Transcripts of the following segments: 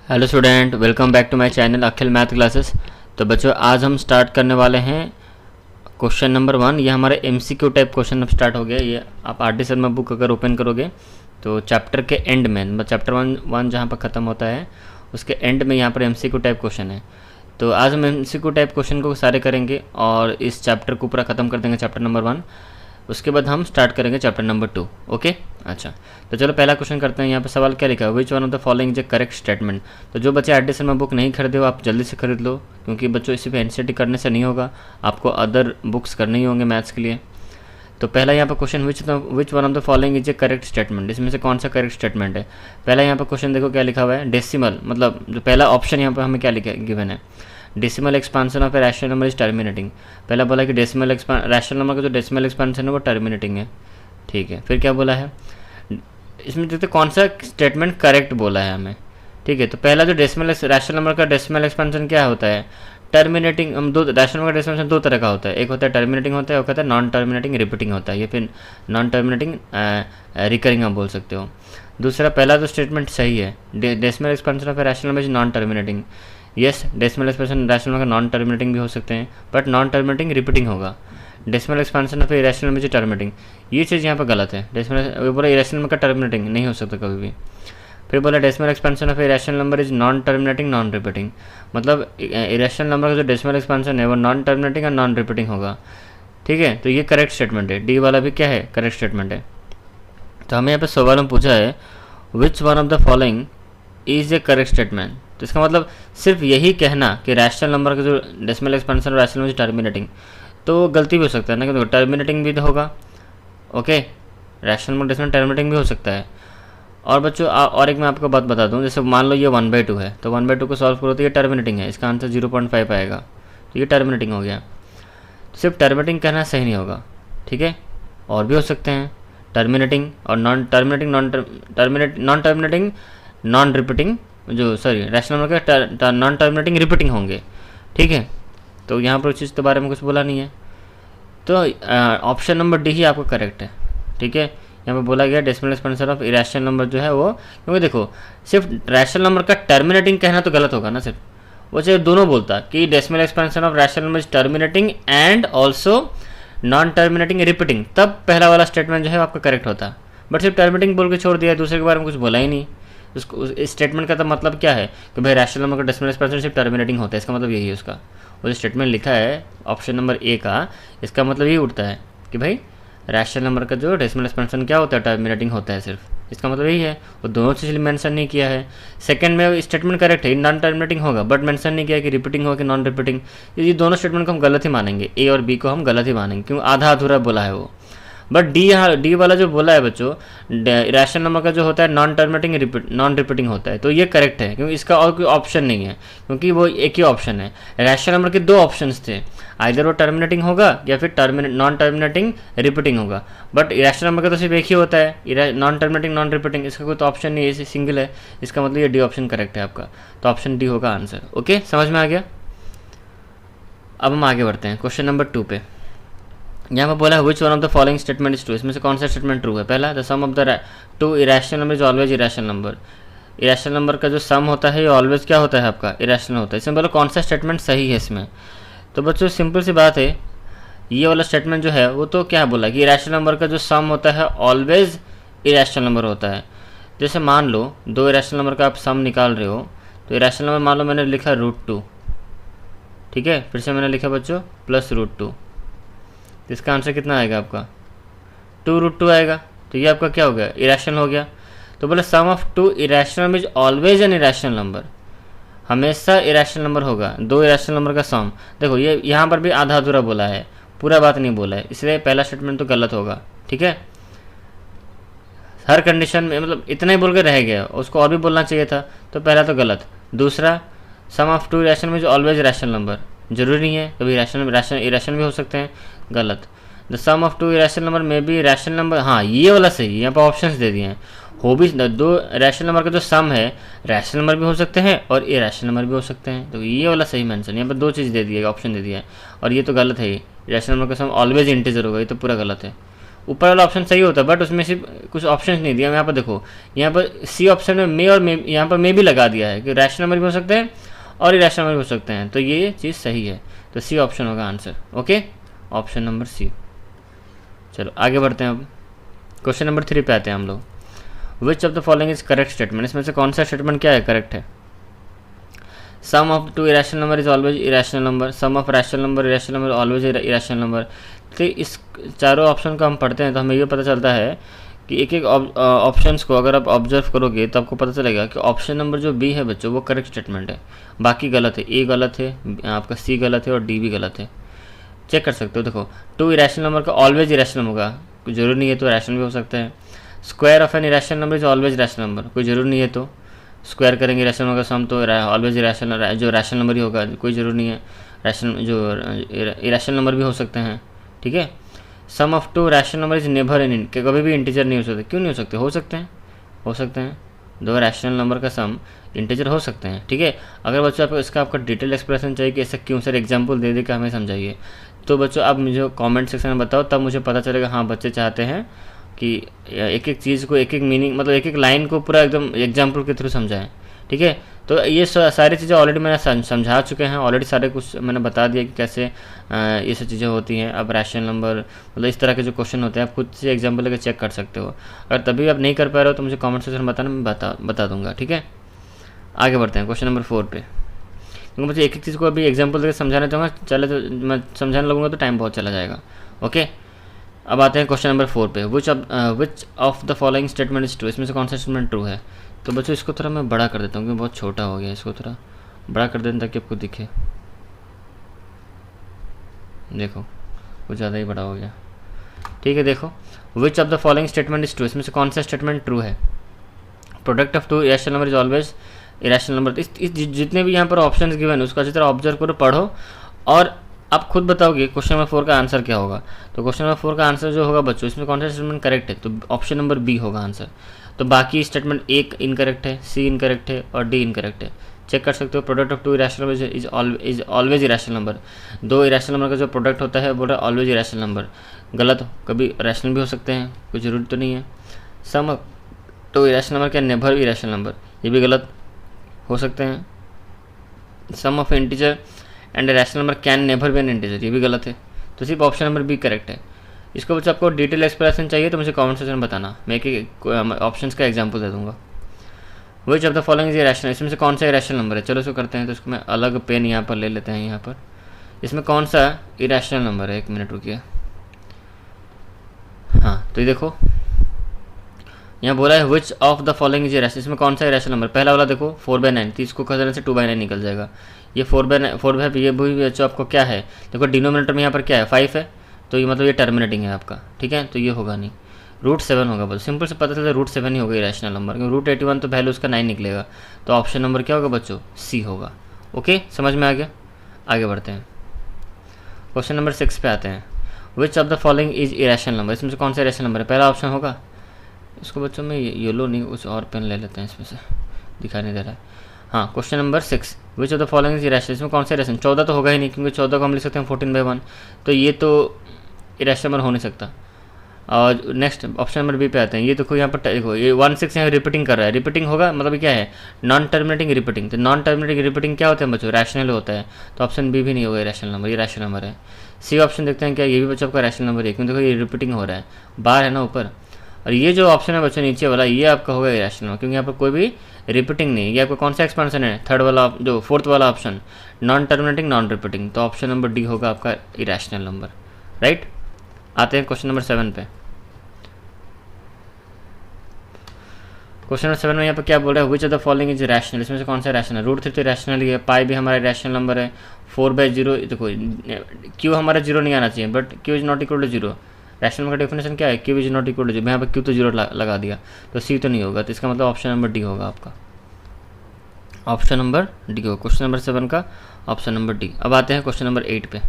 Hello student, welcome back to my channel Akhil math classes. तो बच्चों, आज हम स्टार्ट करने वाले हैं क्वेश्चन नंबर 1। ये हमारे एमसीक्यू टाइप क्वेश्चन अब स्टार्ट हो गया। ये आप आर डी शर्मा बुक अगर ओपन करोगे तो चैप्टर के एंड में, मतलब चैप्टर वन जहाँ पर ख़त्म होता है उसके एंड में यहाँ पर एमसीक्यू टाइप क्वेश्चन है। तो आज हम एमसीक्यू टाइप क्वेश्चन को सारे करेंगे और इस चैप्टर को पूरा ख़त्म कर देंगे, चैप्टर नंबर 1। उसके बाद हम स्टार्ट करेंगे चैप्टर नंबर 2। ओके, अच्छा। तो चलो पहला क्वेश्चन करते हैं। यहाँ पे सवाल क्या लिखा है, which one of the following is A correct statement. तो जो बच्चे आर में बुक नहीं खरीदे हो आप जल्दी से खरीद लो, क्योंकि बच्चों इसी पे एनसीईआरटी करने से नहीं होगा, आपको अदर बुक्स करने ही होंगे मैथ्स के लिए। तो पहला यहाँ पर question, which one of the following is A correct statement. इसमें से कौन सा करेक्ट स्टेटमेंट है। पहला यहाँ पर क्वेश्चन देखो क्या लिखा हुआ है, डेसिमल, मतलब जो पहला ऑप्शन यहाँ पर हमें क्या लिखा गिवन है, decimal expansion of a rational number is terminating. पहला बोला कि डेसिमल रैशनल नंबर का जो डेसिमल एक्सपांसन है वो टर्मिनेटिंग है, ठीक है। फिर क्या बोला है, इसमें देखते कौन सा स्टेटमेंट करेक्ट बोला है हमें, ठीक है। तो पहला जो डेसिमल रैशनल नंबर का डेसिमल एक्सपांसन क्या होता है, टर्मिनेटिंग। हम दो रैशनल नंबर का डेसिमल दो तरह का होता है, एक होता है टर्मिनेटिंग होता है, एक होता है नॉन टर्मिनेटिंग रिपीटिंग होता है, या फिर नॉन टर्मिनेटिंग रिकरिंग आप बोल सकते हो। दूसरा, पहला जो स्टेटमेंट सही है, decimal expansion of a rational number is non terminating. Yes, decimal expansion rational number का नॉन टर्मिनेटिंग भी हो सकते हैं, बट नॉन टर्मिनेटिंग रिपीटिंग होगा। Decimal expansion of irrational number terminating, ये चीज़ यहाँ पर गलत है। डेसिमल बोला इरेशनल नंबर का टर्मिनेटिंग नहीं हो सकता कभी भी। फिर बोला decimal expansion of irrational number is non terminating non repeating, मतलब इरेशनल नंबर का जो डेसिमल एक्सपेंशन है वो नॉन टर्मिनेटिंग और नॉन रिपीटिंग होगा, ठीक है। तो ये करेक्ट स्टेटमेंट है, डी वाला भी क्या है, करेक्ट स्टेटमेंट है। तो हमें यहाँ पे सवाल में पूछा है which one of the following is A correct statement. तो इसका मतलब सिर्फ यही कहना कि रैशनल नंबर का जो decimal expansion rational number terminating, तो गलती भी हो सकता है ना, कि टर्मिनेटिंग भी तो होगा। Okay, rational number decimal terminating भी हो सकता है। और बच्चों और एक मैं आपको बात बता दूं, जैसे मान लो ये 1/2 है, तो 1/2 को सॉल्व करो तो ये टर्मिनेटिंग है, इसका आंसर 0.5 आएगा, तो ये टर्मिनेटिंग हो गया। तो सिर्फ टर्मिनेटिंग कहना सही नहीं होगा, ठीक है, और भी हो सकते हैं टर्मिनेटिंग और non terminating, non terminating non repeating, जो सॉरी रैशनल नंबर के नॉन टर्मिनेटिंग रिपीटिंग होंगे, ठीक है। तो यहाँ पर उस चीज़ के बारे में कुछ बोला नहीं है, तो ऑप्शन नंबर डी ही आपको करेक्ट है, ठीक है। यहाँ पे बोला गया decimal expansion of irrational number जो है वो, क्योंकि देखो सिर्फ रैशनल नंबर का टर्मिनेटिंग कहना तो गलत होगा ना, सिर्फ वो चाहे दोनों बोलता कि decimal expansion of rational number is terminating and also non terminating repeating, तब पहला वाला स्टेटमेंट जो है आपका करेक्ट होता। बट सिर्फ टर्मिनेटिंग बोल के छोड़ दिया, दूसरे के बारे में कुछ बोला ही नहीं। उसको इस स्टेटमेंट का तो मतलब क्या है कि भाई रैशनल नंबर का डेसिमल एक्सपेंशन सिर्फ टर्मिनेटिंग होता है, इसका मतलब यही है उसका। वो जो स्टेटमेंट लिखा है ऑप्शन नंबर ए का, इसका मतलब यही उठता है कि भाई रैशनल नंबर का जो डेसिमल एक्सपेंशन क्या होता है, टर्मिनेटिंग होता है सिर्फ, इसका मतलब यही है। वो दोनों चीज़ मेंशन नहीं किया है। सेकंड में स्टेटमेंट करेक्ट है, नॉन टर्मिनेटिंग होगा, बट मेंशन नहीं किया कि रिपीटिंग होगा कि नॉन रिपीटिंग। ये दोनों स्टेटमेंट को हम गलत ही मानेंगे, ए और बी को हम गलत ही मानेंगे, क्योंकि आधा अधूरा बोला है वो। बट डी, यहाँ डी वाला जो बोला है बच्चों, रैशनल नंबर का जो होता है नॉन टर्मिनेटिंग नॉन रिपीटिंग होता है, तो ये करेक्ट है, क्योंकि इसका और कोई ऑप्शन नहीं है, क्योंकि वो एक ही ऑप्शन है। रैशनल नंबर के दो ऑप्शंस थे, आइदर वो टर्मिनेटिंग होगा या फिर नॉन टर्मिनेटिंग रिपीटिंग होगा, बट रैशनल नंबर का तो सिर्फ एक ही होता है, नॉन टर्मिनेटिंग नॉन रिपीटिंग, इसका कोई तो ऑप्शन नहीं है, इसे सिंगल है। इसका मतलब ये डी ऑप्शन करेक्ट है आपका, तो ऑप्शन डी होगा आंसर। ओके, समझ में आ गया। अब हम आगे बढ़ते हैं क्वेश्चन नंबर 2 पे। यहाँ पर बोला है which one of the following statement is true. इसमें से कौन सा स्टेटमेंट ट्रू है। पहला, the sum of the two irrational number is always irrational number. Irrational number का जो सम होता है ये ऑलवेज क्या होता है आपका, इरेशनल होता है। इसमें बोला कौन सा स्टेटमेंट सही है इसमें। तो बच्चों सिंपल सी बात है, ये वाला स्टेटमेंट जो है वो तो क्या बोला कि इरेशनल नंबर का जो सम होता है ऑलवेज इरेशनल नंबर होता है। जैसे मान लो दो इरेशनल नंबर का आप सम निकाल रहे हो, तो इरेशनल नंबर मान लो मैंने लिखा √2, ठीक है। फिर से मैंने लिखा बच्चों +√2, तो इसका आंसर कितना आएगा आपका 2√2 आएगा। तो ये आपका क्या हो गया, इरेशनल हो गया। तो बोले sum of two irrational is always an irrational number, हमेशा इरेशनल नंबर होगा दो इरेशनल नंबर का सम। देखो ये यहाँ पर भी आधा अधूरा बोला है, पूरा बात नहीं बोला है, इसलिए पहला स्टेटमेंट तो गलत होगा, ठीक है। हर कंडीशन में मतलब इतना ही बोल के रह गया, उसको और भी बोलना चाहिए था, तो पहला तो गलत। दूसरा, sum of two irrational is always rational number, जरूरी नहीं है, कभी इरेशनल भी हो सकते हैं, गलत। The sum of two irrational number में भी रैशनल नंबर, हाँ ये वाला सही है, यहाँ पर ऑप्शंस दे दिए हैं। हो भी दो रैशनल नंबर का जो सम है रैशनल नंबर भी हो सकते हैं और इरेशनल नंबर भी हो सकते हैं, तो ये वाला सही मेंशन, यहाँ पर दो चीज़ दे दी है, ऑप्शन दे दिया है। और ये तो गलत है, रैशनल नंबर का सम ऑलवेज इंटीजर होगा, ये तो पूरा गलत है। ऊपर वाला ऑप्शन सही होता है, बट उसमें सिर्फ कुछ ऑप्शन नहीं दिया। यहाँ पर देखो, यहाँ पर सी ऑप्शन में मे और मे, यहाँ पर मे भी लगा दिया है कि रैशनल नंबर भी हो सकते हैं और इरेशनल नंबर भी हो सकते हैं, तो ये चीज़ सही है। तो सी ऑप्शन होगा answer. Okay, option number C. चलो आगे बढ़ते हैं। अब क्वेश्चन नंबर 3 पे आते हैं हम लोग। Which of the following is correct statement, इसमें से कौन सा स्टेटमेंट क्या है, करेक्ट है। Sum of two irrational number is always irrational number, sum of rational number irrational number always irrational number. तो इस चारों ऑप्शन को हम पढ़ते हैं तो हमें ये पता चलता है कि एक एक ऑप्शंस को अगर आप ऑब्जर्व करोगे तो आपको पता चलेगा कि ऑप्शन नंबर जो बी है बच्चों वो करेक्ट स्टेटमेंट है, बाकी गलत है। ए गलत है, आपका सी गलत है और डी भी गलत है। चेक कर सकते हो। देखो, टू इरेशनल नंबर का ऑलवेज इरेशनल होगा, कोई जरूरी नहीं है तो रैशनल भी हो सकता है। Square of N irrational number is always rational number, कोई जरूरी नहीं है तो स्क्वायर करेंगे रैशनल नंबर का सम तो ऑलवेज इरेशनल, जो रैशनल नंबर ही होगा, कोई जरूरी नहीं है। रैशनल जो इरेशनल नंबर भी हो सकते हैं, ठीक है। Sum of two rational number is never an, कभी भी इंटीजर नहीं हो सकते। क्यों नहीं हो सकते, हो सकते हैं, हो सकते हैं। दो रैशनल नंबर का सम इंटीजर हो सकते हैं, ठीक है। अगर बच्चों आपको इसका आपका डिटेल एक्सप्रेशन चाहिए कि ऐसा क्यों, सर एग्जांपल दे के हमें समझाइए, तो बच्चों आप मुझे कमेंट सेक्शन में बताओ, तब मुझे पता चलेगा हाँ बच्चे चाहते हैं कि एक एक चीज़ को, एक एक मीनिंग, मतलब एक एक लाइन को पूरा एकदम एग्जाम्पल के थ्रू समझाएं, ठीक है। तो ये सारी चीज़ें ऑलरेडी मैंने समझा चुके हैं, ऑलरेडी सारे कुछ मैंने बता दिया कि कैसे ये सब चीज़ें होती हैं। अब रैशनल नंबर, मतलब इस तरह के जो क्वेश्चन होते हैं आप खुद से एग्जाम्पल लेकर चेक कर सकते हो। अगर तभी आप नहीं कर पा रहे हो तो मुझे कमेंट सेक्शन में बताना, मैं बता दूंगा, ठीक है। आगे बढ़ते हैं क्वेश्चन नंबर 4 पे, क्योंकि मुझे एक एक चीज़ को अभी एग्जाम्पल देकर समझाना चाहूँगा, चले तो मैं समझाने लगूंगा तो टाइम बहुत चला जाएगा। ओके, अब आते हैं क्वेश्चन नंबर 4 पे। विच of the following statement is true, इसमें से कौन सा स्टेटमेंट ट्रू है। तो बच्चों इसको थोड़ा मैं बड़ा कर देता हूँ क्योंकि बहुत छोटा हो गया, इसको थोड़ा बड़ा कर देना ताकि आपको दिखे। देखो कुछ ज़्यादा ही बड़ा हो गया, ठीक है। देखो, which of the following statement is true, इसमें से कौन सा स्टेटमेंट ट्रू है। Product of two irrational number is always irrational number. इस जितने भी यहाँ पर ऑप्शंस गिवन है उसको अच्छी तरह ऑब्जर्व करो, पढ़ो और आप खुद बताओगे क्वेश्चन नंबर 4 का आंसर क्या होगा। तो क्वेश्चन नंबर 4 का आंसर जो होगा बच्चों, इसमें कौन सा स्टेटमेंट करेक्ट है, तो ऑप्शन नंबर बी होगा आंसर। तो बाकी स्टेटमेंट एक इनकरेक्ट है, सी इनकरेक्ट है और डी इनकरेक्ट है। चेक कर सकते हो। Product of two irrational number is always irrational number, दो इरेशनल नंबर का जो प्रोडक्ट होता है बोल रहा है ऑलवेज इरेशनल नंबर, गलत। कभी रैशनल भी हो सकते हैं, कोई जरूरी तो नहीं है। Sum of two irrational number क्या नेवर इरेशनल नंबर, ये भी गलत हो सकते हैं। Sum of integer and rational number can never be an integer, ये भी गलत है। तो सिर्फ ऑप्शन नंबर बी करेक्ट है। इसको बच्चों आपको डिटेल एक्सप्लेनेशन चाहिए तो मुझे कमेंट सेक्शन में बताना, मैं एक ऑप्शंस का एग्जांपल दे दूंगा। विच of the following is rational, इसमें से कौन सा इरेशनल नंबर है। चलो इसको करते हैं, तो इसको मैं अलग पेन यहाँ पर ले लेते हैं। यहाँ पर इसमें कौन सा इरेशनल नंबर है, एक मिनट रुकिए। हाँ, तो ये देखो यहाँ बोला है विच of the following is rational, इसमें कौन सा इरेशनल नंबर। पहला वाला देखो 4/9, तो इसको कर देने से 2/9 निकल जाएगा। ये 4/9 ये भी जो आपको क्या है, देखो डिनोमिनेटर में यहाँ पर क्या है 5 है, तो ये मतलब ये टर्मिनेटिंग है आपका, ठीक है। तो ये होगा नहीं, √7 होगा। बस सिंपल से पता चलता है √7 ही होगा इरेशनल नंबर, क्योंकि √81 तो वैल्यू उसका 9 निकलेगा। तो ऑप्शन नंबर क्या होगा बच्चों, सी होगा। ओके, समझ में आ गया। आगे बढ़ते हैं, क्वेश्चन नंबर 6 पे आते हैं। विच of the following is irrational number, इसमें से कौन सा इरेशनल नंबर है। पहला ऑप्शन होगा, इसको बच्चों में येलो नहीं कुछ और पेन ले लेते हैं, इसमें से दिखाई नहीं दे रहा है। हाँ, question number 6, which of the following is irrational, इसमें कौन सा इरेशनल। 14 तो होगा ही नहीं, क्योंकि 14 को हम लिख सकते हैं 14/1, तो ये तो इरेशनल नंबर हो नहीं सकता। और नेक्स्ट ऑप्शन नंबर बी पे आते हैं। ये देखो यहाँ पर देखो ये 16 यहाँ रिपीटिंग कर रहा है, रिपीटिंग होगा मतलब क्या है, नॉन टर्मिनेटिंग रिपीटिंग। तो नॉन टर्मिनेटिंग रिपीटिंग क्या होता है बच्चों, रैशनल होता है। तो ऑप्शन बी भी नहीं होगा रैशनल नंबर, ये रैशनल नंबर है। सी ऑप्शन देखते हैं क्या, ये भी बच्चों आपका रैशनल नंबर है, क्योंकि देखो ये रिपीटिंग हो रहा है, बार है ना ऊपर। और ये जो ऑप्शन है बच्चों नीचे वाला, ये आपका होगा इरेशनल, क्योंकि यहाँ पर कोई भी रिपीटिंग नहीं है। ये आपका कौन सा एक्सपेंशन है, थर्ड वाला, जो फोर्थ वाला option, non terminating non repeating. तो ऑप्शन नंबर डी होगा आपका इरेशनल नंबर, राइट। आते हैं क्वेश्चन नंबर 7 पे। क्वेश्चन नंबर 7 में यहाँ पर क्या बोल रहा है, विच of the following is rational, इसमें से कौन सा रैशनल। √3 तो रैशनल ही है, पाई भी हमारा रैशनल नंबर है, 4/0 देखो क्यू हमारा 0 नहीं आना चाहिए, but Q is not equal to 0। Rational का डेफिनेशन क्या है, Q is not equal to 0, यहाँ पर क्यू तो 0 लगा दिया, तो सी तो नहीं होगा। तो इसका मतलब ऑप्शन नंबर डी होगा आपका, ऑप्शन नंबर डी होगा क्वेश्चन नंबर 7 का, ऑप्शन नंबर डी। अब आते हैं क्वेश्चन नंबर 8 पे।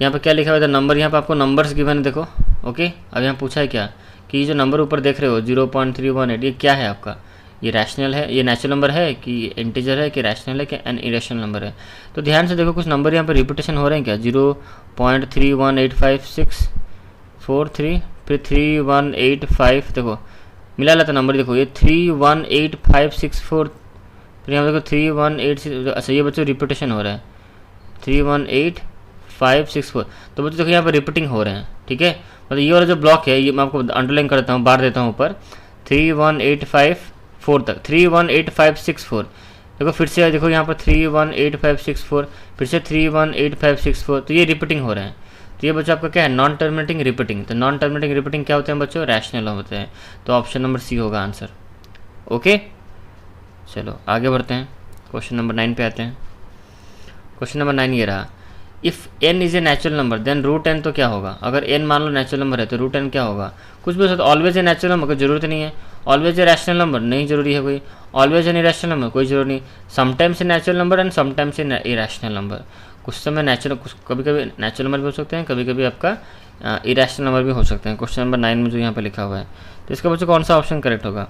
यहाँ पर क्या लिखा हुआ था, नंबर, यहाँ पर आपको नंबर्स गिवन है देखो। ओके, अब यहाँ पूछा है क्या कि ये जो नंबर ऊपर देख रहे हो 0.318, ये क्या है आपका, ये रैशनल है, ये नेचुरल नंबर है कि इंटीजर है कि रैशनल है कि एन इरेशनल नंबर है। तो ध्यान से देखो कुछ नंबर यहाँ पर रिपीटेशन हो रहे हैं क्या, 0.31856, 43 फिर 3185, देखो मिला लेता नंबर, देखो ये 318564, फिर यहाँ देखो 318, अच्छा ये बच्चों रिपीटेशन हो रहा है 318564, तो बच्चों देखो यहाँ पर रिपीटिंग हो रहे हैं, ठीक है। मतलब ये वाला जो ब्लॉक है ये मैं आपको अंडरलाइन कर देता हूँ, बार देता हूँ ऊपर 31854 तक, 318564, देखो फिर से देखो यहाँ पर 318564, फिर से 318564, तो ये रिपीटिंग हो रहे हैं। तो ये बच्चों आपका क्या है, नॉन टर्मिनेटिंग रिपीटिंग। तो नॉन टर्मिनेटिंग रिपीटिंग क्या होते हैं बच्चों, रैशनल होते हैं। तो ऑप्शन नंबर सी होगा आंसर। ओके, चलो आगे बढ़ते हैं, क्वेश्चन नंबर 9 पे आते हैं। क्वेश्चन नंबर 9 ये रहा, if n is a natural number then root n तो क्या होगा। अगर n मान लो नेचुरल नंबर है तो रूट n क्या होगा, कुछ भी हो सकता है। ऑलवेज ए नेचुरल नंबर कोई ज़रूरत नहीं है, ऑलवेज ए रैशनल नंबर नहीं जरूरी है कोई, ऑलवेज एन इरेशनल नंबर कोई जरूरी नहीं, sometimes a natural number and sometimes a irrational number. कुछ समय नेचुरल, कुछ कभी कभी नेचुरल नंबर भी हो सकते हैं, कभी कभी आपका इरेशनल नंबर भी हो सकते हैं। क्वेश्चन नंबर 9 में जो यहाँ पे लिखा हुआ है, तो इसका बच्चों कौन सा ऑप्शन करेक्ट होगा।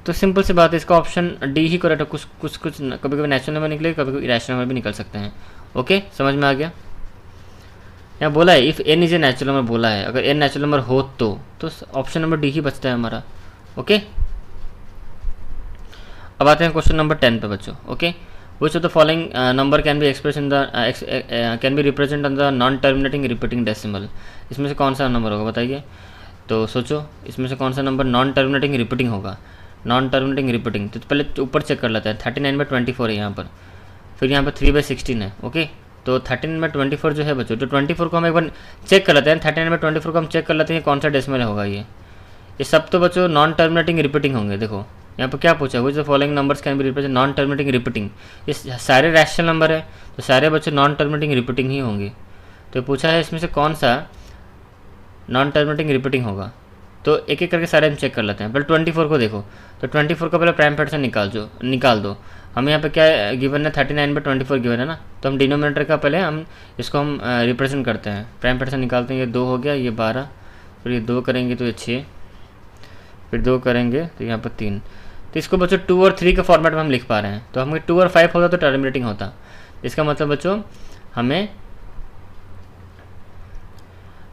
तो सिंपल सी बात है, इसका ऑप्शन डी ही करेक्ट है। कुछ कभी कभी नेचुरल नंबर निकले, कभी कभी इरेशनल नंबर भी निकल सकते हैं। ओके, समझ में आ गया। यहाँ बोला है if n is a natural number बोला है, अगर n नेचुरल नंबर हो तो ऑप्शन नंबर डी ही बचता है हमारा। ओके, अब आते हैं क्वेश्चन नंबर 10 पे बच्चों। Okay, which of the following number can be express in the can be represent on the non terminating repeating decimal. इसमें से कौन सा नंबर होगा बताइए। तो सोचो इसमें से कौन सा नंबर नॉन टर्मिनेटिंग रिपीटिंग होगा। नॉन टर्मिनेटिंग रिपीटिंग, तो पहले ऊपर चेक कर लेते हैं। 39/24 है यहाँ पर, फिर यहाँ पर 3/16 है। ओके, तो 13/24 जो है बच्चों, तो 24 को हम एक बार चेक कर लेते हैं। 13/24 को हम चेक कर लेते हैं कौन सा डेसिमल होगा। ये सब तो बच्चों नॉन टर्मिनेटिंग रिपीटिंग होंगे। देखो यहाँ पर क्या पूछा, which the following numbers can be represent non terminating repeating. ये सारे रैशनल नंबर है, तो सारे बच्चों नॉन टर्मिनेटिंग रिपीटिंग ही होंगे। तो पूछा है इसमें से कौन सा नॉन टर्मिनेटिंग रिपीटिंग होगा। तो एक एक करके सारे हम चेक कर लेते हैं। पहले 24 को देखो, तो 24 का पहले प्राइम फैक्टर निकाल दो। हमें यहाँ पे क्या गिवन है, 39/24 गिवन है ना, तो हम डिनोमिनेटर का पहले हम इसको हम रिप्रेजेंट करते हैं। प्राइम फैक्टर निकालते हैं, ये 2 हो गया, ये 12, फिर ये 2 करेंगे तो ये 6, फिर 2 करेंगे तो यहाँ पर 3। तो इसको बच्चों 2 और 3 के फॉर्मेट में हम लिख पा रहे हैं। तो हमें 2 और 5 होता तो टर्मिनेटिंग होता। इसका मतलब बच्चों हमें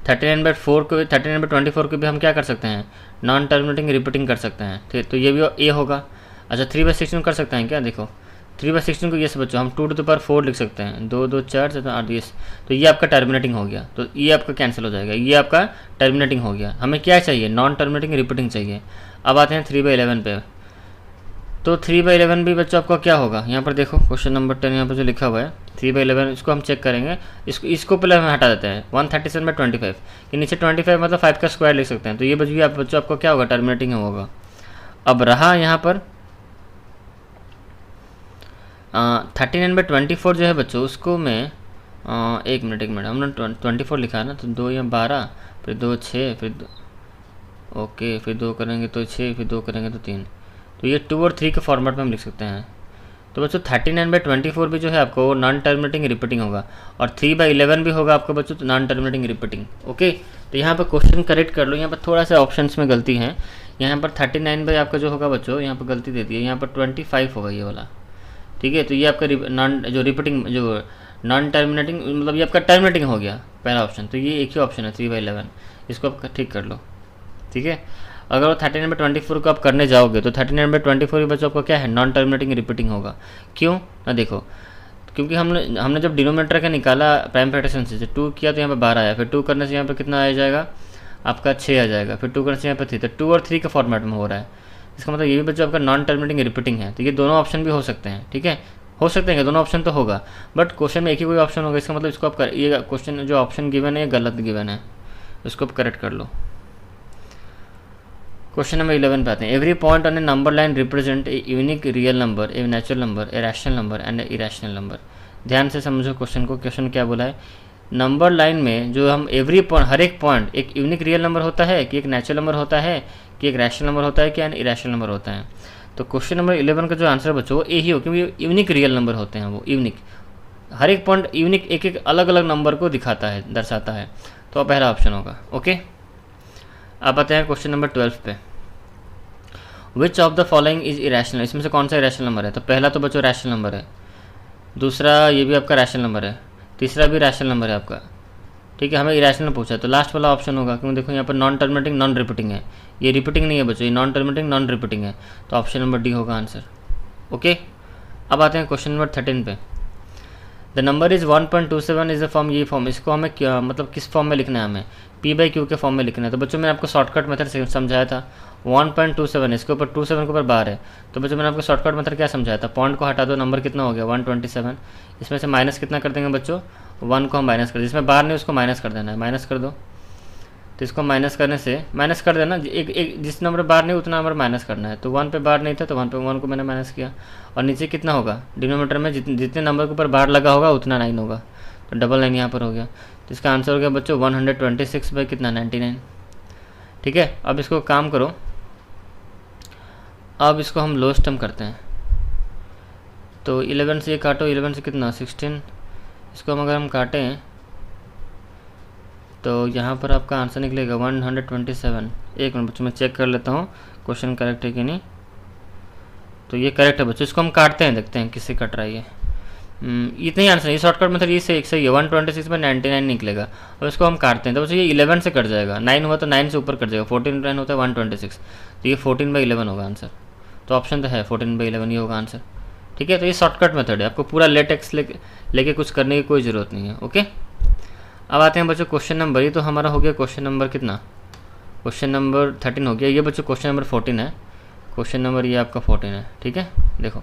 39/24 को भी हम क्या कर सकते हैं, नॉन टर्मिनेटिंग रिपीटिंग कर सकते हैं। ठीक, तो ये भी ए होगा। अच्छा 3/16 कर सकते हैं क्या, देखो 3/16 को यस बच्चों हम 2⁴ लिख सकते हैं। 2 2 4 7 8 यस, तो ये आपका टर्मिनेटिंग हो गया। तो ये आपका कैंसिल हो जाएगा, ये आपका टर्मिनेटिंग हो गया। हमें क्या चाहिए, नॉन टर्मिनेटिंग रिपीटिंग चाहिए। अब आते हैं 3/11 पे। तो 3/11 भी बच्चों आपका क्या होगा, यहाँ पर देखो क्वेश्चन नंबर 10 यहाँ पर जो लिखा हुआ है 3/11, इसको हम चेक करेंगे। इसको पहले हम हटा देते हैं। 137/25 के नीचे 25 मतलब 5 का स्क्वायर लिख सकते हैं। तो ये बच्चों आपको क्या होगा, टर्मिनेटिंग होगा। अब रहा यहाँ पर 39/24 जो है बच्चों, उसको मैं एक मिनट हमने 24 लिखा है ना, तो 2 या 12, फिर 2 6, फिर ओके, फिर 2 करेंगे तो 6, फिर 2 करेंगे तो 3। तो ये 2 और 3 के फॉर्मेट में हम लिख सकते हैं। तो बच्चों 39/24 भी जो है आपको नॉन टर्मिनेटिंग रिपीटिंग होगा, और 3/11 भी होगा आपको बच्चों नॉन टर्मिनेटिंग रिपीटिंग। ओके, तो यहाँ पर क्वेश्चन करेक्ट कर लो। यहाँ पर थोड़ा सा ऑप्शंस में गलती है। यहाँ पर 39 बाई आपका जो होगा बच्चों, यहाँ पर गलती दे दी है, यहाँ पर 25 होगा ये वाला। ठीक है, तो ये आपका नॉन टर्मिनेटिंग मतलब ये आपका टर्मिनेटिंग हो गया पहला ऑप्शन। तो ये एक ही ऑप्शन है 3/11, इसको आप ठीक कर लो। ठीक है, अगर वो 39/24 को आप करने जाओगे तो 39/24 के बच्चों आपको क्या है, नॉन टर्मिनेटिंग रिपीटिंग होगा। क्यों ना, देखो क्योंकि हमने जब डिनोमिनेटर का निकाला प्राइम फैक्टराइजेशन से 2 किया तो यहाँ पे 12 आया, फिर 2 करने से यहाँ पे कितना आ जाएगा आपका 6 आ जाएगा, फिर 2 करने से यहाँ पे 3, तो 2 और 3 के फॉर्मेट में हो रहा है। इसका मतलब ये भी बच्चों आपका नॉन टर्मिनेटिंग रिपीटिंग है। तो ये दोनों ऑप्शन भी हो सकते हैं। ठीक है, हो सकते हैं, दोनों ऑप्शन तो होगा, बट क्वेश्चन में एक ही कोई ऑप्शन होगा। इसका मतलब इसको आप ये क्वेश्चन जो ऑप्शन गिवन है ये गलत गिवन है, इसको आप करेक्ट कर लो। क्वेश्चन नंबर 11 पे आते हैं। Every point on A number line represent a unique real number, A natural number, a rational number and A irrational number. ध्यान से समझो क्वेश्चन को। क्वेश्चन क्या बोला है, नंबर लाइन में जो हम एवरी पॉइंट, हर एक पॉइंट एक यूनिक रियल नंबर होता है, कि एक नेचुरल नंबर होता है, कि एक रैशनल नंबर होता है, कि एन इरेशनल नंबर होता है। तो क्वेश्चन नंबर 11 का जो आंसर बच्चों वो ए ही हो, क्योंकि यूनिक रियल नंबर होते हैं। वो यूनिक, हर एक पॉइंट यूनिक एक एक अलग अलग नंबर को दिखाता है, दर्शाता है। तो पहला ऑप्शन होगा। ओके, अब आते हैं क्वेश्चन नंबर 12 पे। विच of the following is irrational, इसमें से कौन सा इरेशनल नंबर है। तो पहला तो बच्चों रैशनल नंबर है, दूसरा ये भी आपका रैशनल नंबर है, तीसरा भी रैशनल नंबर है आपका, ठीक है, हमें इरेशनल पूछा है तो लास्ट वाला ऑप्शन होगा, क्योंकि देखो यहाँ पर नॉन टर्मिनेटिंग नॉन रिपीटिंग है, ये रिपीटिंग नहीं है बच्चों, ये नॉन टर्मिनेटिंग नॉन रिपीटिंग है, तो ऑप्शन नंबर डी होगा आंसर। ओके, अब आते हैं क्वेश्चन नंबर 13 पे। The number is 1.27 is a form, ये फॉर्म, इसको हमें क्या मतलब किस फॉर्म में लिखना है, हमें P/Q के फॉर्म में लिखना है। तो बच्चों मैंने आपको शॉर्टकट मेथड समझाया था, 1.27 इसके ऊपर 27 के ऊपर बार है, तो बच्चों मैंने आपको शॉर्टकट मेथड क्या समझाया था, पॉइंट को हटा दो, नंबर कितना हो गया 127, इसमें से माइनस कितना कर देंगे बच्चों, 1 को हम माइनस कर दें, जिसमें बार नहीं उसको माइनस कर देना है, माइनस कर दो, तो इसको माइनस करने से माइनस कर देना, एक जिस नंबर बार नहीं उतना नंबर माइनस करना है, तो 1 पे बार नहीं था तो 1 पे 1 को मैंने माइनस किया, और नीचे कितना होगा डिनोमिनेटर में जितने नंबर के ऊपर बार लगा होगा उतना 9 होगा, तो डबल 9 यहाँ पर हो गया, तो इसका आंसर हो गया बच्चों 126 बाई कितना 99। ठीक है, अब इसको काम करो, अब इसको हम लोएस्ट टर्म करते हैं, तो 11 से ये काटो, 11 से कितना 16, इसको हम अगर हम काटें तो यहाँ पर आपका आंसर निकलेगा 127। एक मिनट बच्चों मैं चेक कर लेता हूँ क्वेश्चन करेक्ट है कि नहीं, तो ये करेक्ट है बच्चों, इसको हम काटते हैं, देखते हैं किससे कट रहा है ये। इतना ही आंसर, ये शॉर्टकट मेथड ये सही है, 126 में 99 निकलेगा। अब इसको हम काटते हैं तो बच्चों ये 11 से कट जाएगा, 9 हुआ तो 9 से ऊपर कट जाएगा, 14/9 होता है 126, तो ये 14/11 होगा आंसर, तो ऑप्शन तो है 14/11 ये होगा आंसर। ठीक है, तो ये शॉर्टकट मेथड है, आपको पूरा लेटेक्स लेके कुछ करने की कोई ज़रूरत नहीं है। ओके, अब आते हैं बच्चों क्वेश्चन नंबर, ये तो हमारा हो गया क्वेश्चन नंबर कितना, क्वेश्चन नंबर 13 हो गया, ये बच्चों क्वेश्चन नंबर 14 है, क्वेश्चन नंबर ये आपका 14 है। ठीक है, देखो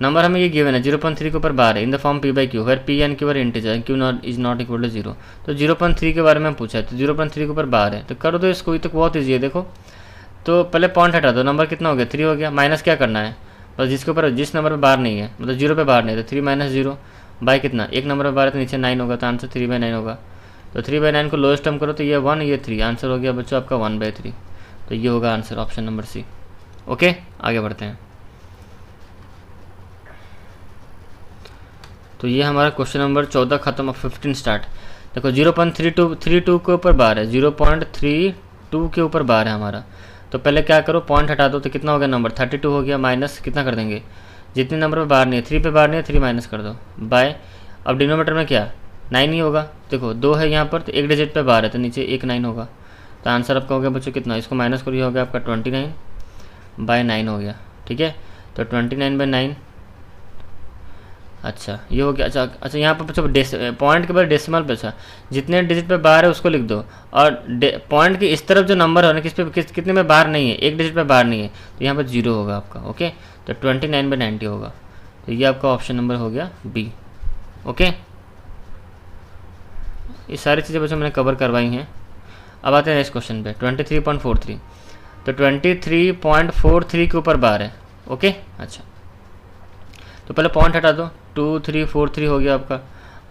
नंबर हमें ये गिवन है 0.3 के ऊपर बार है, in the form P/Q where P and Q are integer, Q not is not equal to 0, तो 0.3 के बारे में पूछा है, तो 0.3 के ऊपर बार है, तो कर दो इसको, ये तो बहुत ईजी है। देखो तो पहले पॉइंट हटा दो, नंबर कितना हो गया 3 हो गया, माइनस क्या करना है बस जिसके ऊपर जिस नंबर पर बार नहीं है, मतलब 0 पे बार नहीं है, तो 3 - 0 बाई कितना, एक नंबर पर बार है तो नीचे 9 होगा, तो आंसर 3/9 होगा, तो 3/9 को लोएस्ट टर्म करो तो ये 1 ये 3, आंसर हो गया बच्चों आपका 1/3, तो ये होगा answer option number C. Okay, आगे बढ़ते हैं। तो ये हमारा क्वेश्चन नंबर 14 खत्म, और 15 स्टार्ट। देखो 0.32 के ऊपर बार है, 0.32 के ऊपर बार है हमारा, तो पहले क्या करो पॉइंट हटा दो, तो कितना हो गया नंबर 32 हो गया, माइनस कितना कर देंगे जितने नंबर पे बार नहीं है, 3 पे बार नहीं है 3 माइनस कर दो, बाय अब डिनोमीटर में क्या 9 ही होगा, देखो 2 है यहाँ पर, तो एक डिजिट पे बार है तो नीचे एक 9 होगा, तो आंसर आपका हो गया बच्चों कितना, इसको माइनस करिए हो गया आपका 29/9 हो गया। ठीक है, तो 29/9, अच्छा ये हो गया। अच्छा यहाँ पर बच्चों पॉइंट के बाद डेसिमल पे, अच्छा जितने डिजिट पे बार है उसको लिख दो, और पॉइंट की इस तरफ जो नंबर है ना कितने में बार नहीं है, एक डिजिट पे बार नहीं है, तो यहाँ पर 0 होगा आपका। ओके, तो 29/90 होगा, तो ये आपका ऑप्शन नंबर हो गया बी। ओके, ये सारी चीज़ें बच्चों मैंने कवर करवाई हैं। अब आते हैं नेक्स्ट क्वेश्चन पे 23.43, तो 23.43 के ऊपर बार है। ओके, अच्छा तो पहले पॉइंट हटा दो, 2 3 4 3 हो गया आपका,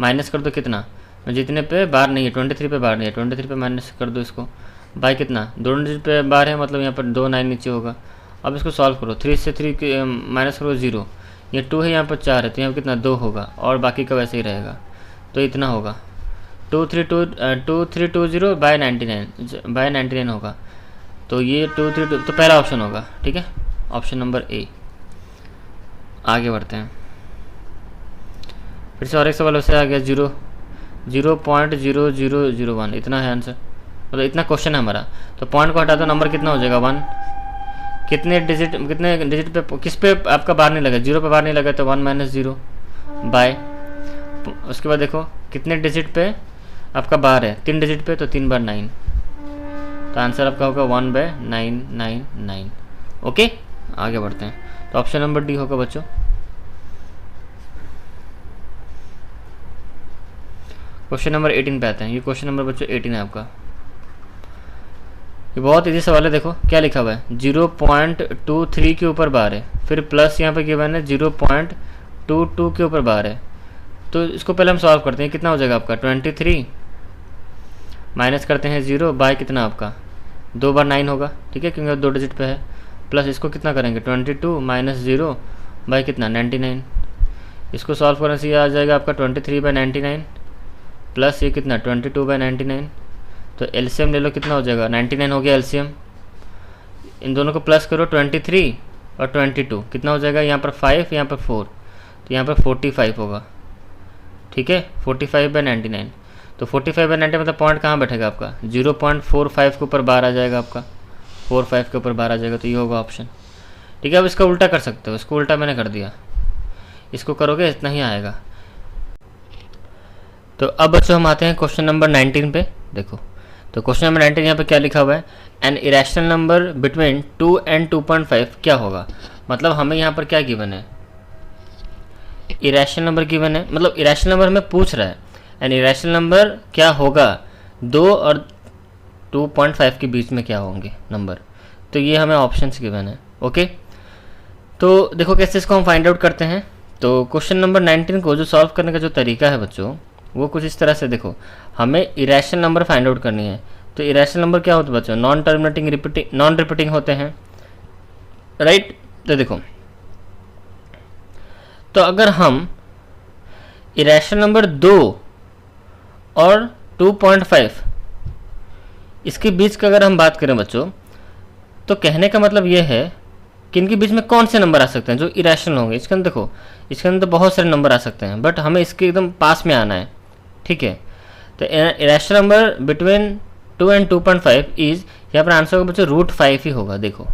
माइनस कर दो कितना, जितने पे बार नहीं है 23 पे बार नहीं है, 23 पे माइनस कर दो इसको, बाई कितना 2 डिजिट पे बार है, मतलब यहाँ पर 2 9 नीचे होगा। अब इसको सॉल्व करो, 3 से 3 माइनस करो 0, ये 2 है यहाँ पर 4 है, तो यहाँ पर कितना 2 होगा, और बाकी का वैसे ही रहेगा, तो इतना होगा 2320/99 होगा, तो ये 232 तो पहला ऑप्शन होगा। ठीक है, ऑप्शन नंबर ए। आगे बढ़ते हैं, फिर से और एक सवाल वैसे आ गया 0.0001, इतना है आंसर, मतलब इतना क्वेश्चन है हमारा, तो पॉइंट को हटा दो, नंबर कितना हो जाएगा 1, कितने डिजिट पे किस पे आपका बार नहीं लगा, 0 पे बार नहीं लगा, तो 1 - 0 बाय, उसके बाद देखो कितने डिजिट पे आपका बार है, 3 डिजिट पे, तो 3/9, तो आंसर आपका होगा 1/999। ओके, आगे बढ़ते हैं, तो ऑप्शन नंबर डी होगा बच्चों। क्वेश्चन नंबर 18 पे आते हैं, ये क्वेश्चन नंबर बच्चों 18 है आपका, ये बहुत इजी सवाल है। देखो क्या लिखा हुआ है, 0.23 के ऊपर बार है, फिर प्लस यहाँ पे गिवन है 0.22 के ऊपर बार है, तो इसको पहले हम सॉल्व करते हैं, कितना हो जाएगा आपका 23 माइनस करते हैं 0 बाय कितना आपका 2/9 होगा। ठीक है, क्योंकि 2 डिजिट पे है, प्लस इसको कितना करेंगे 22 माइनस 0 बाई कितना 99, इसको सॉल्व करने से ये आ जाएगा आपका 23/99 प्लस ये कितना 22/99, तो एलसीएम ले लो, कितना हो जाएगा 99 हो गया एलसीएम, इन दोनों को प्लस करो 23 और 22 कितना हो जाएगा, यहाँ पर 5 यहाँ पर 4, तो यहाँ पर 45 होगा। ठीक है, 45/99, तो 45/90 मतलब पॉइंट कहाँ बैठेगा आपका, 0.45 के ऊपर बार आ जाएगा आपका, 45 के ऊपर बार आ जाएगा, तो ये होगा ऑप्शन। ठीक है, अब इसका उल्टा कर सकते हो, इसको उल्टा मैंने कर दिया, इसको करोगे इतना ही आएगा। तो अब बच्चों हम आते हैं क्वेश्चन नंबर 19 पे। देखो तो क्वेश्चन नंबर 19 यहाँ पे क्या लिखा हुआ है, N irrational number between 2 and 2.5 क्या होगा। मतलब हमें यहाँ पर क्या गिवन है, इरेशनल नंबर गिवन है, मतलब इरेशनल नंबर हमें पूछ रहा है एन इरेशनल नंबर क्या होगा 2 और 2.5 के बीच में क्या होंगे नंबर। तो ये हमें ऑप्शंस गिवन है। ओके, तो देखो कैसे इसको हम फाइंड आउट करते हैं। तो क्वेश्चन नंबर 19 को जो सॉल्व करने का जो तरीका है बच्चों, वो कुछ इस तरह से, देखो हमें इरेशनल नंबर फाइंड आउट करनी है। तो इरेशनल नंबर क्या होते हैं बच्चों, non terminating repeating, non repeating होते हैं, राइट। तो देखो, तो अगर हम इरेशनल नंबर 2 और 2.5 इसके बीच का अगर हम बात करें बच्चों, तो कहने का मतलब ये है कि इनके बीच में कौन से नंबर आ सकते हैं जो इरेशनल होंगे। इसके अंदर देखो, इसके अंदर बहुत सारे नंबर आ सकते हैं, बट हमें इसके एकदम पास में आना है। ठीक है, तो irrational number between 2 and 2.5 is, यहाँ पर आंसर होगा बच्चों √5 ही होगा। देखो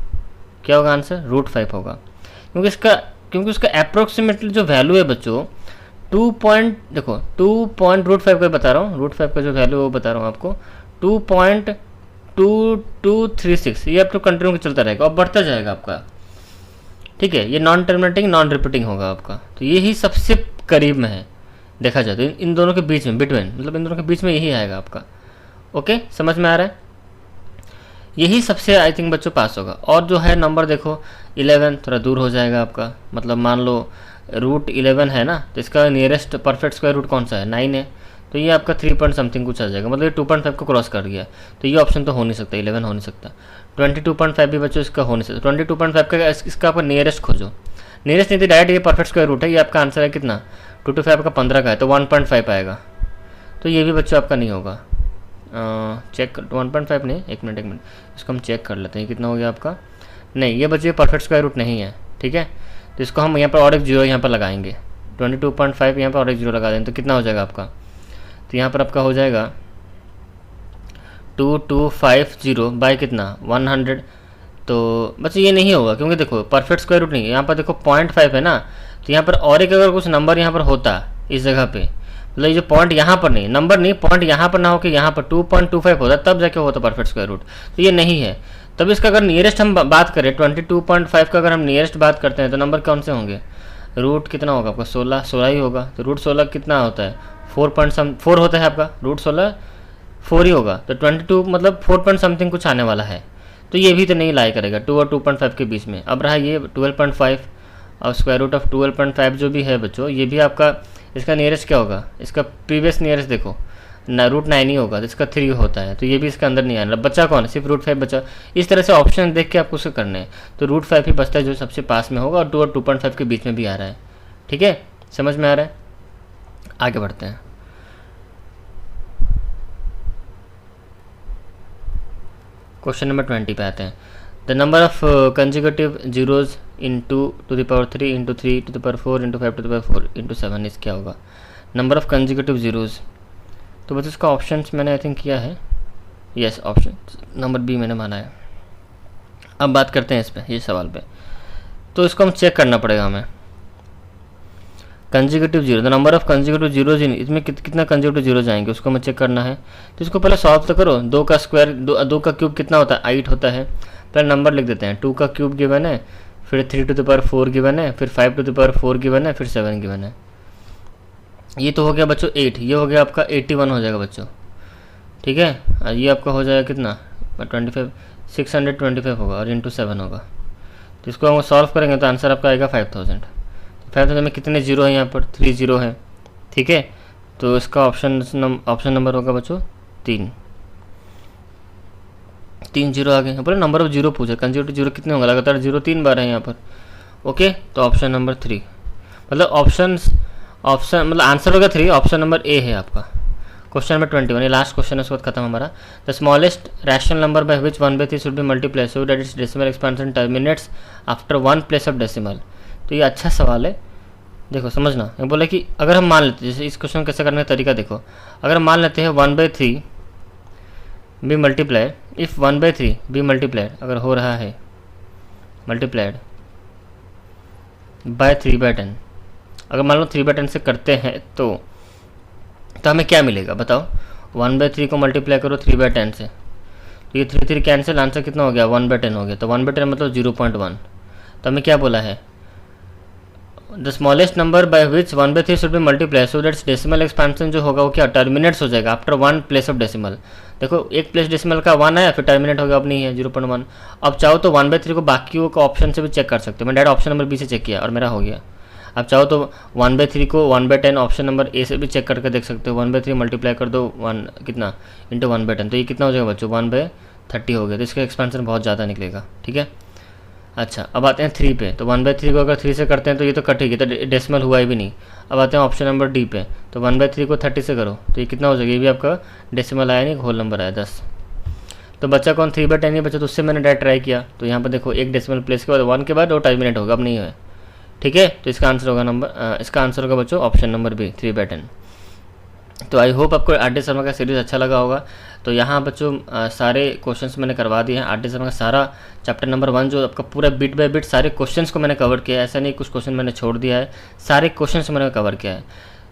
क्या होगा आंसर, √5 होगा, क्योंकि उसका अप्रोक्सीमेटली जो वैल्यू है बच्चों 2.5 का बता रहा हूँ, √5 का जो वैल्यू है वो बता रहा हूँ आपको, 2.2236, ये आप तो कंटिन्यू चलता रहेगा और बढ़ता जाएगा आपका। ठीक है, ये नॉन टर्मिनेटिंग नॉन रिपीटिंग होगा आपका, तो यही सबसे करीब में है देखा जाए तो, इन दोनों के बीच में, बिटवीन मतलब इन दोनों के बीच में यही आएगा आपका। ओके, समझ में आ रहा है, यही सबसे आई थिंक बच्चों पास होगा। और जो है नंबर देखो 11 थोड़ा दूर हो जाएगा आपका, मतलब मान लो √11 है ना, तो इसका नियरेस्ट परफेक्ट स्क्वायर रूट कौन सा है, 9 है, तो ये आपका 3 पॉइंट समथिंग कुछ आ जाएगा, मतलब ये 2.5 को क्रॉस कर गया, तो ये ऑप्शन तो हो नहीं सकता, 11 हो नहीं सकता। 22.5 भी बच्चों इसका हो नहीं सकता, 22.5 का इसका आपका नियरेस्ट खोजो, नियरेस्ट नहीं थी डायरेक्ट, ये परफेक्ट स्क्वायर रूट है, ये आपका आंसर है कितना 225 का 15 का है, तो 1.5 आएगा, तो ये भी बच्चों आपका नहीं होगा। चेक 1.5 नहीं, एक मिनट इसको हम चेक कर लेते हैं कितना हो गया आपका। नहीं, ये बच्चे परफेक्ट स्क्वायर रूट नहीं है। ठीक है, तो इसको हम यहाँ पर और एक जीरो यहाँ पर लगाएंगे, 22.5 यहाँ पर और एक जीरो लगा दें, तो कितना हो जाएगा आपका, तो यहाँ पर आपका हो जाएगा 2250 बाई कितना 100, तो बच्चे ये नहीं होगा, क्योंकि देखो परफेक्ट स्क्वायर रूट नहीं है, यहाँ पर देखो 0.5 है ना, तो यहाँ पर और एक अगर कुछ नंबर यहाँ पर होता इस जगह पे, मतलब ये जो पॉइंट यहाँ पर नहीं, नंबर नहीं, पॉइंट यहाँ पर ना हो कि यहाँ पर 2.25 होता तब जाके होता परफेक्ट स्क्वायर रूट, तो ये नहीं है। तब इसका अगर नियरेस्ट हम बात करें 22.5 का अगर हम नियरेस्ट बात करते हैं, तो नंबर कौन से होंगे, रूट कितना होगा आपका 16 ही होगा, तो √16 कितना होता है 4 होता है आपका, √16 4 ही होगा, तो 22 मतलब 4 पॉइंट समथिंग कुछ आने वाला है, तो ये भी तो नहीं लाई करेगा 2 और 2.5 के बीच में। अब रहा ये 12.5 और स्क्वायर रूट ऑफ 12.5 जो भी है बच्चों, ये भी आपका, इसका नियरेस्ट क्या होगा, इसका प्रीवियस नियरेस्ट देखो ना √9 ही होगा, तो इसका 3 होता है, तो ये भी इसके अंदर नहीं आना, बच्चा कौन है सिर्फ √5 बचा। इस तरह से ऑप्शन देख के आपको उसको करना है, तो √5 ही बचता है जो सबसे पास में होगा, और 2 और 2.5 के बीच में भी आ रहा है। ठीक है, समझ में आ रहा है, आगे बढ़ते हैं। क्वेश्चन नंबर 20 पे आते हैं। The number of conjugative zeros in 2 to the power 3 into 3 to the power 4 into 5 to the power 4 into 7 इस क्या होगा, नंबर ऑफ कंजुगेटिव जीरोज। तो बस इसका ऑप्शन मैंने आई थिंक किया है, यस ऑप्शन नंबर बी मैंने माना है। अब बात करते हैं इस पे, ये सवाल पे, तो इसको हम चेक करना पड़ेगा हमें। Conjugative zero, the number of conjugative zeros इन, इसमें कितना कंजुगेटिव जीरोज आएंगे उसको हमें चेक करना है। तो इसको पहले सॉल्व तो करो, 2 का स्क्वायर 2 का क्यूब कितना होता है 8 होता है, पहले नंबर लिख देते हैं, 2 का क्यूब गिवन है, फिर 3 to the power 4 गिवन है, फिर 5 to the power 4 गिवन है, फिर 7 गिवन है। ये तो हो गया बच्चों 8, ये हो गया आपका 81 हो जाएगा बच्चों। ठीक है, ये आपका हो जाएगा कितना 25 625 होगा और इंटू 7 होगा, तो इसको हम सॉल्व करेंगे तो आंसर आपका आएगा 5000। 5000 में कितने जीरो हैं यहाँ पर 3 जीरो हैं। ठीक है, तो इसका ऑप्शन नंबर होगा बच्चों 3 जीरो आ गए। बोले नंबर ऑफ जीरो पूछा, कंजुगेटिव जीरो कितने होंगे, लगातार जीरो 3 बार है यहाँ पर। ओके, तो ऑप्शन नंबर 3 मतलब ऑप्शन मतलब आंसर होगा 3, ऑप्शन नंबर ए है आपका। क्वेश्चन नंबर 21, ये लास्ट क्वेश्चन है, उसके बाद खत्म हमारा। The smallest rational number by which 1/3 should be multiply so that it's decimal expansion terminates after 1 place of decimal. तो ये अच्छा सवाल है, देखो समझना, ये बोला कि अगर हम मान लेते हैं, जैसे इस क्वेश्चन कैसे करने का तरीका देखो, अगर हम मान लेते हैं 1/3 be multiplied, if 1/3 be multiplied अगर हो रहा है मल्टीप्लाइड बाय 3/10, अगर मान लो 3/10 से करते हैं तो हमें क्या मिलेगा बताओ। 1/3 को मल्टीप्लाई करो 3/10 से, तो ये 3 कैंसिल, आंसर कितना हो गया 1/10 हो गया। तो 1/10 मतलब 0.1। तो हमें क्या बोला है, the smallest number by which 1/3 should be multiply so that's decimal expansion जो होगा वो क्या टर्मिनेट्स हो जाएगा आफ्टर 1 प्लेस ऑफ डेसिमल। देखो एक प्लेस डेसिमल का 1 है, फिर टर्मिनेट हो गया, अब नहीं है 0.1। अब चाहो तो 1/3 को बाकियों का ऑप्शन से भी चेक कर सकते हो। मैं डायरेक्ट ऑप्शन नंबर बी से चेक किया और मेरा हो गया। अब चाहो तो 1/3 को 1/10 ऑप्शन नंबर ए से भी चेक करके देख सकते हो। 1/3 मल्टीप्लाई कर दो 1 कितना इंटू 1/10, तो ये कितना हो जाएगा बच्चों 1/30 हो गया। तो इसका एक्सपेंशन बहुत ज़्यादा निकलेगा, ठीक है। अच्छा अब आते हैं 3 पे, तो 1/3 को अगर 3 से करते हैं तो ये तो कटेगी, तो डेसिमल हुआ ही भी नहीं। अब आते हैं ऑप्शन नंबर डी पे, तो 1/3 को 30 से करो तो ये कितना हो जाएगा, ये भी आपका डेसिमल आया नहीं, होल नंबर आया 10। तो बच्चा कौन 3/10 ही बचा, तो उससे मैंने डायरेक्ट ट्राई किया। तो यहाँ पर देखो एक डेसिमल प्लेस के बाद 1 के बाद वो टर्मिनेट होगा, अब नहीं है, ठीक है। तो इसका आंसर होगा इसका आंसर होगा बच्चों ऑप्शन नंबर बी 3/10। तो आई होप आपको आर.डी. शर्मा का सीरीज़ अच्छा लगा होगा। तो यहाँ बच्चों सारे क्वेश्चंस मैंने करवा दिए हैं। आर.डी. शर्मा का सारा चैप्टर नंबर 1 जो आपका पूरा बिट बाय बिट सारे क्वेश्चंस को मैंने कवर किया है, ऐसा नहीं कुछ क्वेश्चन मैंने छोड़ दिया है, सारे क्वेश्चंस मैंने कवर किया है।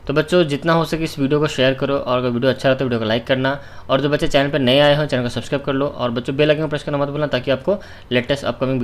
तो बच्चों जितना हो सके इस वीडियो को शेयर करो, और अगर वीडियो अच्छा रहता है वीडियो को लाइक करना, और जो बच्चे चैनल पर नए आए हो चैनल को सब्सक्राइब कर लो, और बच्चों बेल आइकन को प्रेस करना मत भूलना ताकि आपको लेटेस्ट अपकमिंग